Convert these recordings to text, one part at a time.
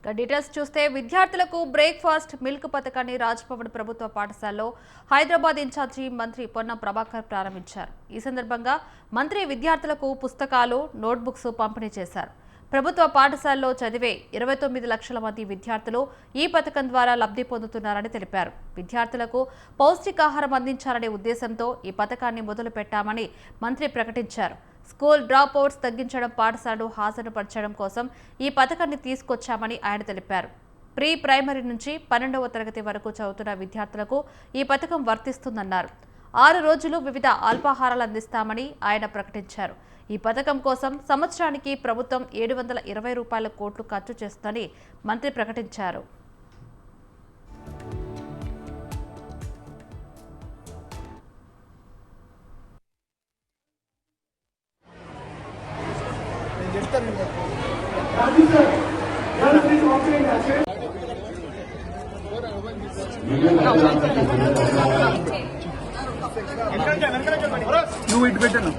Details చూస్తే విద్యార్థులకు breakfast milk పథకాన్ని రాజ్భవన్ ప్రభుత్వ పాఠశాలలో హైదరాబాద్ ఇన్ఛార్జి మంత్రి పొన్నం ప్రభాకర్ ప్రారంభించారు. ఈ సందర్భంగా మంత్రి విద్యార్థులకు పుస్తకాలు, నోట్బుక్స్ పంపిణీ చేశారు. ప్రభుత్వ పాఠశాలలో చదివే 29 లక్షల మంది విద్యార్థులు ఈ పథకం ద్వారా లబ్ధి పొందుతున్నారని తెలిపారు. విద్యార్థులకు పౌష్టికాహారం అందించాలనే ఉద్దేశంతో ఈ పథకాన్ని మొదలుపెట్టామని మంత్రి ప్రకటించారు. స్కూల్ డ్రాప్ అవుట్స్ తగ్గించడం, పాఠశాలను హాజరుపరచడం కోసం ఈ పథకాన్ని తీసుకొచ్చామని ఆయన తెలిపారు. ప్రీ ప్రైమరీ నుంచి 12వ తరగతి వరకు చదువుతున్న విద్యార్థులకు ఈ పథకం వర్తిస్తుందన్నారు. 6 రోజులు వివిధ అల్పాహారాలు అందిస్తామని ఆయన ప్రకటించారు. ఈ పథకం కోసం సంవత్సరానికి ప్రభుత్వం 720 కోట్లు ఖర్చు చేస్తుందని మంత్రి ప్రకటించారు. నువ్వు ఇటు పెట్టాను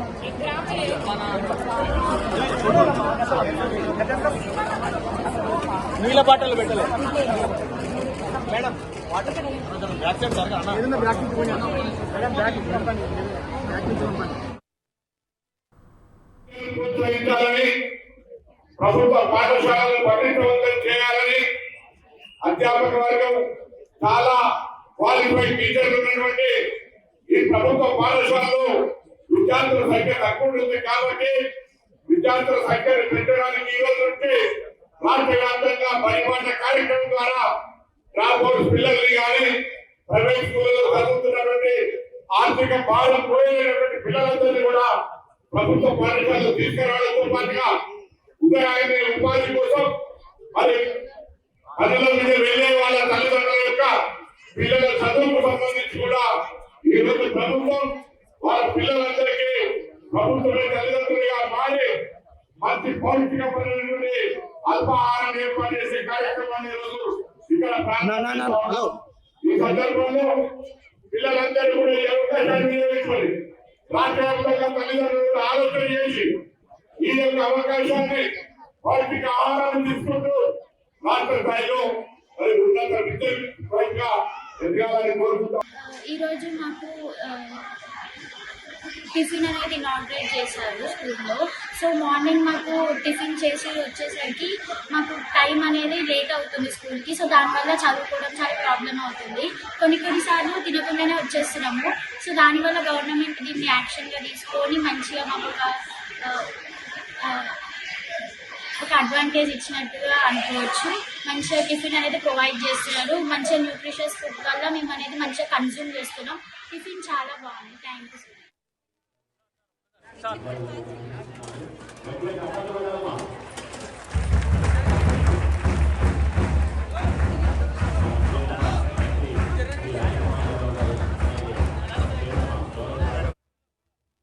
నీళ్ళ బాటలు పెట్టలే మేడం ప్రభుత్వ పాఠశాలను పఠితవంతం చేయాలని అధ్యాపక వర్గం చాలా క్వాలిఫైడ్ టీచర్లు ఉన్నటువంటి ఈ ప్రభుత్వ పాఠశాలలో విద్యార్థుల సంఖ్య తక్కువ ఉంటుంది కాబట్టి విద్యార్థుల సంఖ్యను పెంచడానికి ఈ రోజు నుంచి రాష్ట్ర వ్యాప్తంగా పరిపాలన కార్యక్రమం ద్వారా డ్రాప్ అవుట్స్ పిల్లల్ని కానీ ప్రైవేట్ స్కూళ్ళలో చదువుతున్నటువంటి ఆర్థిక భారం పోయినటువంటి పిల్లలందరినీ కూడా ప్రభుత్వ పాఠశాలలో తీసుకురావడంతో పాటుగా ఉదయాన్నే ఉపాధి కోసం మరి పనుల మీద వెళ్లే వాళ్ళ తల్లిదండ్రుల యొక్క పిల్లల చదువుకు సంబంధించి కూడా ఈ రోజు ప్రభుత్వం వాళ్ళ పిల్లలందరికీ ప్రభుత్వమే తల్లిదండ్రులుగా మారి మంచి పౌష్టికమైనటువంటి అల్పాహారాన్ని ఏర్పాటు చేసే కార్యక్రమాన్ని ఈరోజు ఇక్కడ ఈ సందర్భంలో పిల్లలందరూ కూడా ఈ అవకాశాన్ని వినియోగించుకొని రాష్ట్ర వ్యాప్తంగా తల్లిదండ్రులు ఆలోచన చేసి ఈ యొక్క అవకాశాన్ని పౌష్టిక ఆహారాన్ని తీసుకుంటూ రాష్ట్ర స్థాయిలో మరి ఉన్నత విద్యగా ఎదగాలని కోరుకుంటాం. ఈరోజు మాకు టిఫిన్ అనేది ఇనాగ్రేట్ చేశారు స్కూల్లో. సో మార్నింగ్ మాకు టిఫిన్ చేసి వచ్చేసరికి మాకు టైం అనేది లేట్ అవుతుంది స్కూల్కి. సో దానివల్ల చదువుకోవడం చాలా ప్రాబ్లం అవుతుంది. కొన్నిసార్లు తినకుండానే వచ్చేస్తున్నాము. సో దానివల్ల గవర్నమెంట్ దీన్ని యాక్షన్గా తీసుకొని మంచిగా మాకు ఒక అడ్వాంటేజ్ ఇచ్చినట్టుగా అనుకోవచ్చు. మంచిగా టిఫిన్ అనేది ప్రొవైడ్ చేస్తున్నారు. మంచిగా న్యూట్రిషియస్ ఫుడ్ వల్ల మేము అనేది మంచిగా కన్జ్యూమ్ చేస్తున్నాం. టిఫిన్ చాలా బాగుంది. Thank you.